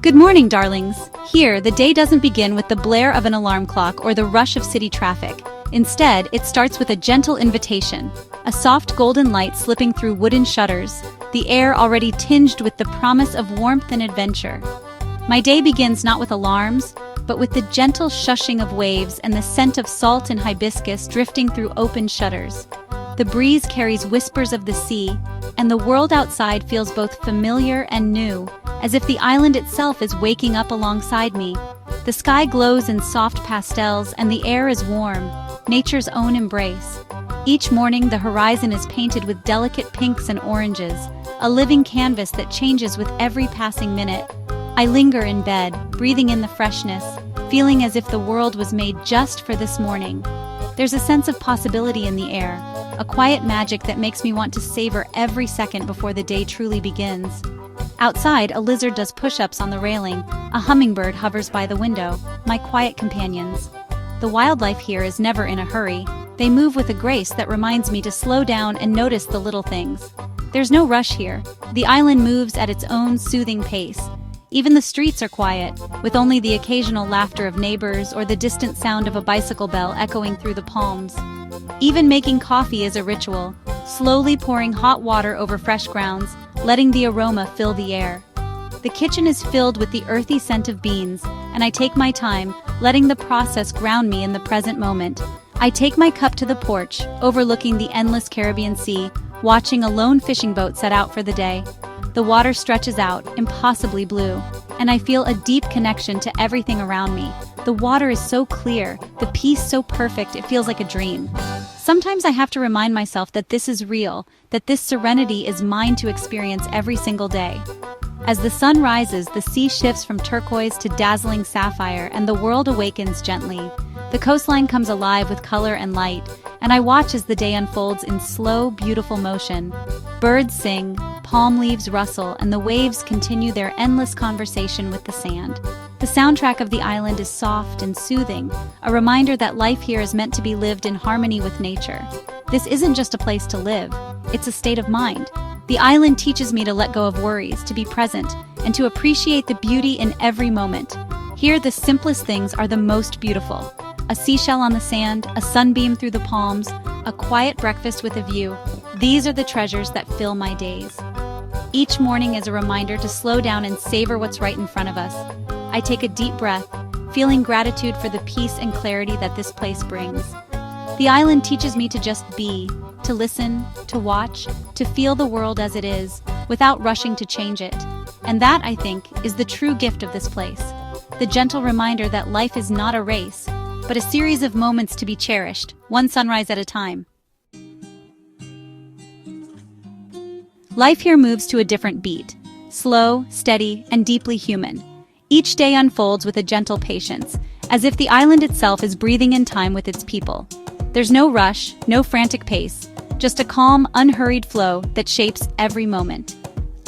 Good morning, darlings. Here, the day doesn't begin with the blare of an alarm clock or the rush of city traffic. Instead, it starts with a gentle invitation, a soft golden light slipping through wooden shutters, the air already tinged with the promise of warmth and adventure. My day begins not with alarms, but with the gentle shushing of waves and the scent of salt and hibiscus drifting through open shutters. The breeze carries whispers of the sea, and the world outside feels both familiar and new, as if the island itself is waking up alongside me. The sky glows in soft pastels and the air is warm, nature's own embrace. Each morning the horizon is painted with delicate pinks and oranges, a living canvas that changes with every passing minute. I linger in bed, breathing in the freshness, feeling as if the world was made just for this morning. There's a sense of possibility in the air, a quiet magic that makes me want to savor every second before the day truly begins. Outside, a lizard does push-ups on the railing, a hummingbird hovers by the window, my quiet companions. The wildlife here is never in a hurry. They move with a grace that reminds me to slow down and notice the little things. There's no rush here. The island moves at its own soothing pace. Even the streets are quiet, with only the occasional laughter of neighbors or the distant sound of a bicycle bell echoing through the palms. Even making coffee is a ritual, slowly pouring hot water over fresh grounds, letting the aroma fill the air. The kitchen is filled with the earthy scent of beans, and I take my time, letting the process ground me in the present moment. I take my cup to the porch, overlooking the endless Caribbean Sea, watching a lone fishing boat set out for the day. The water stretches out, impossibly blue, and I feel a deep connection to everything around me. The water is so clear, the peace so perfect, it feels like a dream. Sometimes I have to remind myself that this is real, that this serenity is mine to experience every single day. As the sun rises, the sea shifts from turquoise to dazzling sapphire, and the world awakens gently. The coastline comes alive with color and light, and I watch as the day unfolds in slow, beautiful motion. Birds sing, palm leaves rustle, and the waves continue their endless conversation with the sand. The soundtrack of the island is soft and soothing, a reminder that life here is meant to be lived in harmony with nature. This isn't just a place to live, it's a state of mind. The island teaches me to let go of worries, to be present, and to appreciate the beauty in every moment. Here, the simplest things are the most beautiful. A seashell on the sand, a sunbeam through the palms, a quiet breakfast with a view. These are the treasures that fill my days. Each morning is a reminder to slow down and savor what's right in front of us. I take a deep breath, feeling gratitude for the peace and clarity that this place brings. The island teaches me to just be, to listen, to watch, to feel the world as it is, without rushing to change it. And that, I think, is the true gift of this place. The gentle reminder that life is not a race, but a series of moments to be cherished, one sunrise at a time. Life here moves to a different beat, slow, steady, and deeply human. Each day unfolds with a gentle patience, as if the island itself is breathing in time with its people. There's no rush, no frantic pace, just a calm, unhurried flow that shapes every moment.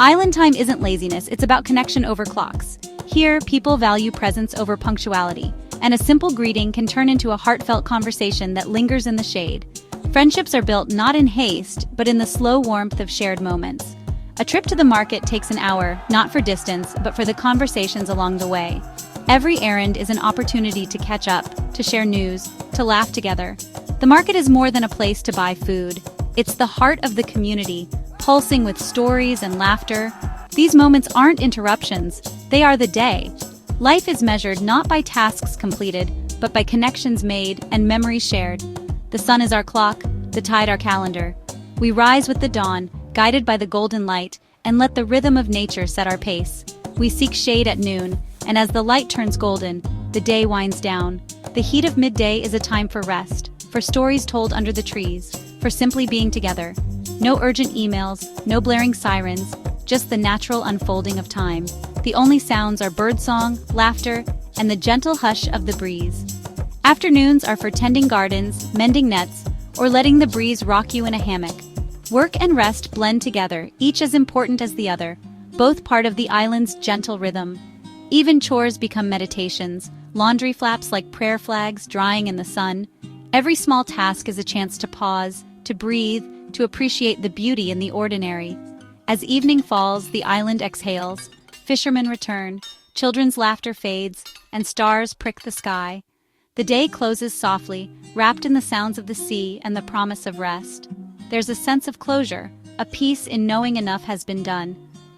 Island time isn't laziness, it's about connection over clocks. Here, people value presence over punctuality, and a simple greeting can turn into a heartfelt conversation that lingers in the shade. Friendships are built not in haste, but in the slow warmth of shared moments. A trip to the market takes an hour, not for distance, but for the conversations along the way. Every errand is an opportunity to catch up, to share news, to laugh together. The market is more than a place to buy food. It's the heart of the community, pulsing with stories and laughter. These moments aren't interruptions, they are the day. Life is measured not by tasks completed, but by connections made and memories shared. The sun is our clock, the tide our calendar. We rise with the dawn, guided by the golden light, and let the rhythm of nature set our pace. We seek shade at noon, and as the light turns golden, the day winds down. The heat of midday is a time for rest, for stories told under the trees, for simply being together. No urgent emails, no blaring sirens, just the natural unfolding of time. The only sounds are birdsong, laughter, and the gentle hush of the breeze. Afternoons are for tending gardens, mending nets, or letting the breeze rock you in a hammock. Work and rest blend together, each as important as the other, both part of the island's gentle rhythm. Even chores become meditations, laundry flaps like prayer flags drying in the sun. Every small task is a chance to pause, to breathe, to appreciate the beauty in the ordinary. As evening falls, the island exhales, fishermen return, children's laughter fades, and stars prick the sky. The day closes softly, wrapped in the sounds of the sea and the promise of rest. There's a sense of closure, a peace in knowing enough has been done.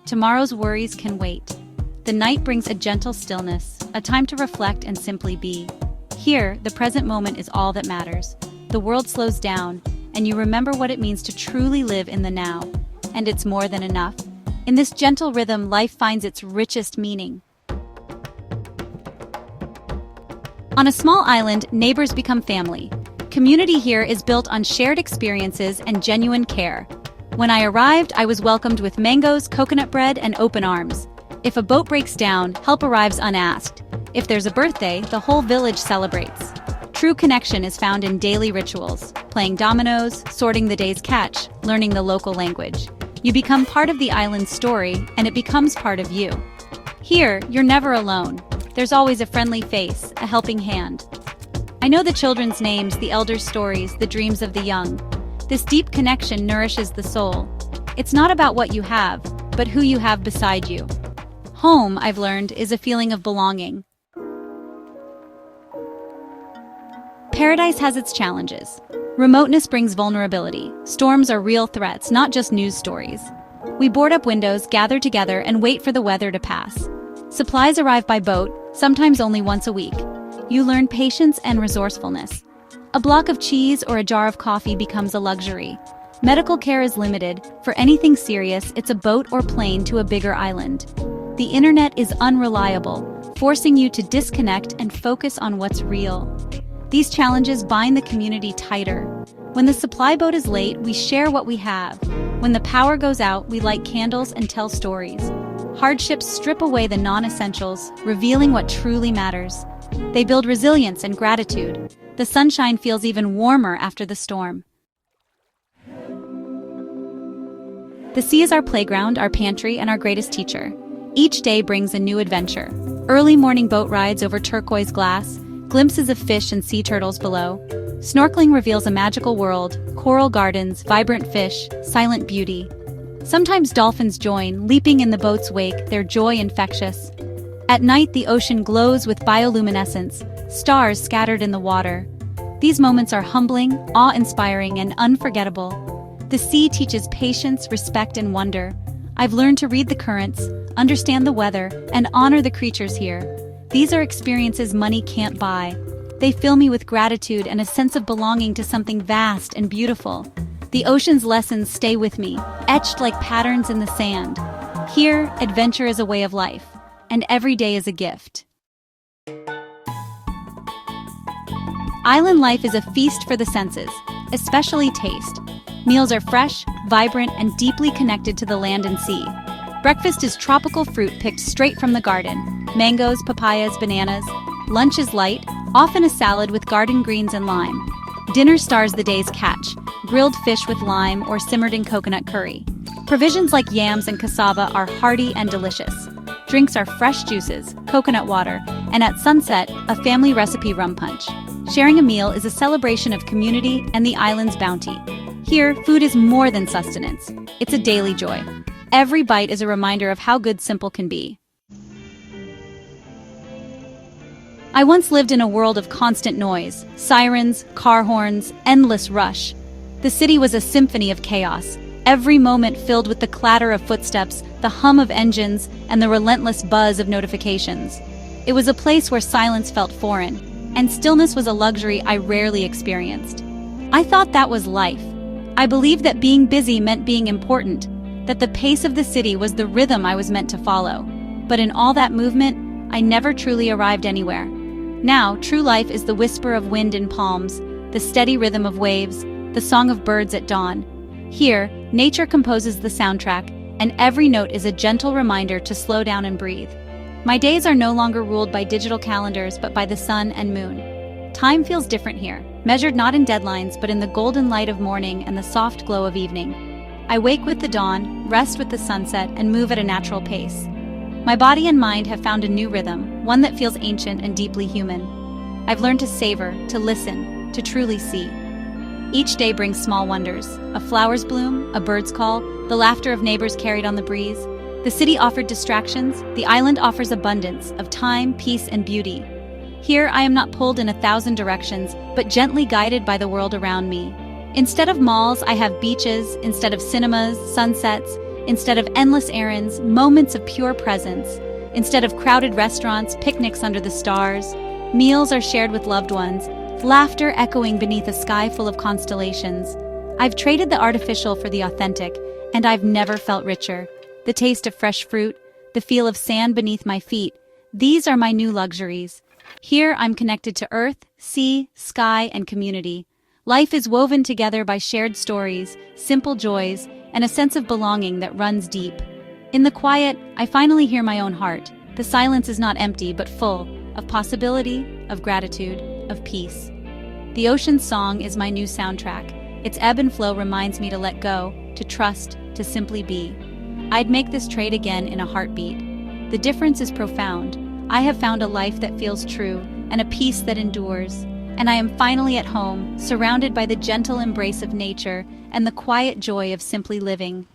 Tomorrow's worries can wait. The night brings a gentle stillness, a time to reflect and simply be. Here, the present moment is all that matters. The world slows down, and you remember what it means to truly live in the now. And it's more than enough. In this gentle rhythm, life finds its richest meaning. On a small island, neighbors become family. Community here is built on shared experiences and genuine care. When I arrived, I was welcomed with mangoes, coconut bread, and open arms. If a boat breaks down, help arrives unasked. If there's a birthday, the whole village celebrates. True connection is found in daily rituals, playing dominoes, sorting the day's catch, learning the local language. You become part of the island's story, and it becomes part of you. Here, you're never alone. There's always a friendly face, a helping hand. I know the children's names, the elders' stories, the dreams of the young. This deep connection nourishes the soul. It's not about what you have, but who you have beside you. Home, I've learned, is a feeling of belonging. Paradise has its challenges. Remoteness brings vulnerability. Storms are real threats, not just news stories. We board up windows, gather together, and wait for the weather to pass. Supplies arrive by boat, sometimes only once a week. You learn patience and resourcefulness. A block of cheese or a jar of coffee becomes a luxury. Medical care is limited. For anything serious, it's a boat or plane to a bigger island. The internet is unreliable, forcing you to disconnect and focus on what's real. These challenges bind the community tighter. When the supply boat is late, we share what we have. When the power goes out, we light candles and tell stories. Hardships strip away the non-essentials, revealing what truly matters. They build resilience and gratitude. The sunshine feels even warmer after the storm. The sea is our playground, our pantry, and our greatest teacher. Each day brings a new adventure. Early morning boat rides over turquoise glass, glimpses of fish and sea turtles below. Snorkeling reveals a magical world, coral gardens, vibrant fish, silent beauty. Sometimes dolphins join, leaping in the boat's wake, their joy infectious. At night, the ocean glows with bioluminescence, stars scattered in the water. These moments are humbling, awe-inspiring, and unforgettable. The sea teaches patience, respect, and wonder. I've learned to read the currents, understand the weather, and honor the creatures here. These are experiences money can't buy. They fill me with gratitude and a sense of belonging to something vast and beautiful. The ocean's lessons stay with me, etched like patterns in the sand. Here, adventure is a way of life, and every day is a gift. Island life is a feast for the senses, especially taste. Meals are fresh, vibrant, and deeply connected to the land and sea. Breakfast is tropical fruit picked straight from the garden. Mangoes, papayas, bananas. Lunch is light, often a salad with garden greens and lime. Dinner stars the day's catch, grilled fish with lime or simmered in coconut curry. Provisions like yams and cassava are hearty and delicious. Drinks are fresh juices, coconut water, and at sunset, a family recipe rum punch. Sharing a meal is a celebration of community and the island's bounty. Here, food is more than sustenance. It's a daily joy. Every bite is a reminder of how good simple can be. I once lived in a world of constant noise, sirens, car horns, endless rush. The city was a symphony of chaos, every moment filled with the clatter of footsteps, the hum of engines, and the relentless buzz of notifications. It was a place where silence felt foreign, and stillness was a luxury I rarely experienced. I thought that was life. I believed that being busy meant being important, that the pace of the city was the rhythm I was meant to follow. But in all that movement, I never truly arrived anywhere. Now, true life is the whisper of wind in palms, the steady rhythm of waves, the song of birds at dawn. Here, nature composes the soundtrack, and every note is a gentle reminder to slow down and breathe. My days are no longer ruled by digital calendars, but by the sun and moon. Time feels different here, measured not in deadlines, but in the golden light of morning and the soft glow of evening. I wake with the dawn, rest with the sunset, and move at a natural pace. My body and mind have found a new rhythm, one that feels ancient and deeply human. I've learned to savor, to listen, to truly see. Each day brings small wonders, a flower's bloom, a bird's call, the laughter of neighbors carried on the breeze. The city offered distractions, the island offers abundance of time, peace, and beauty. Here, I am not pulled in 1,000 directions, but gently guided by the world around me. Instead of malls, I have beaches. Instead of cinemas, sunsets. Instead of endless errands, moments of pure presence. Instead of crowded restaurants, picnics under the stars. Meals are shared with loved ones, laughter echoing beneath a sky full of constellations. I've traded the artificial for the authentic, and I've never felt richer. The taste of fresh fruit, the feel of sand beneath my feet, these are my new luxuries. Here I'm connected to earth, sea, sky, and community. Life is woven together by shared stories, simple joys, and a sense of belonging that runs deep. In the quiet, I finally hear my own heart. The silence is not empty, but full of possibility, of gratitude, of peace. The ocean's song is my new soundtrack. Its ebb and flow reminds me to let go, to trust, to simply be. I'd make this trade again in a heartbeat. The difference is profound. I have found a life that feels true, and a peace that endures. And I am finally at home, surrounded by the gentle embrace of nature and the quiet joy of simply living.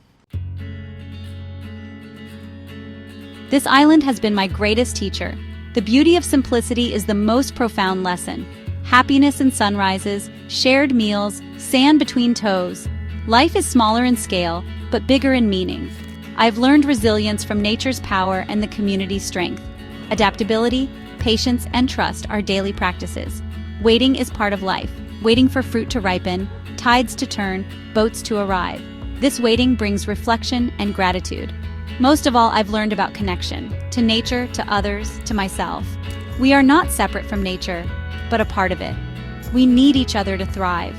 This island has been my greatest teacher. The beauty of simplicity is the most profound lesson. Happiness in sunrises, shared meals, sand between toes. Life is smaller in scale, but bigger in meaning. I've learned resilience from nature's power and the community's strength. Adaptability, patience, and trust are daily practices. Waiting is part of life, waiting for fruit to ripen, tides to turn, boats to arrive. This waiting brings reflection and gratitude. Most of all, I've learned about connection, to nature, to others, to myself. We are not separate from nature, but a part of it. We need each other to thrive.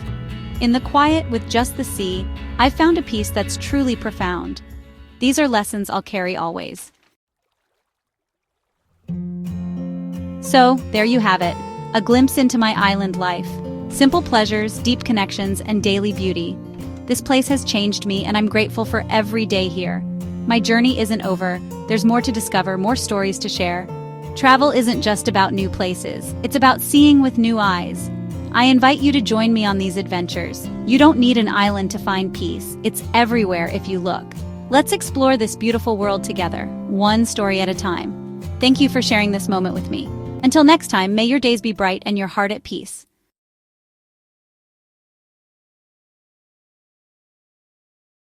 In the quiet with just the sea, I've found a peace that's truly profound. These are lessons I'll carry always. So, there you have it. A glimpse into my island life. Simple pleasures, deep connections, and daily beauty. This place has changed me, and I'm grateful for every day here. My journey isn't over. There's more to discover, more stories to share. Travel isn't just about new places. It's about seeing with new eyes. I invite you to join me on these adventures. You don't need an island to find peace. It's everywhere if you look. Let's explore this beautiful world together, one story at a time. Thank you for sharing this moment with me. Until next time, may your days be bright and your heart at peace.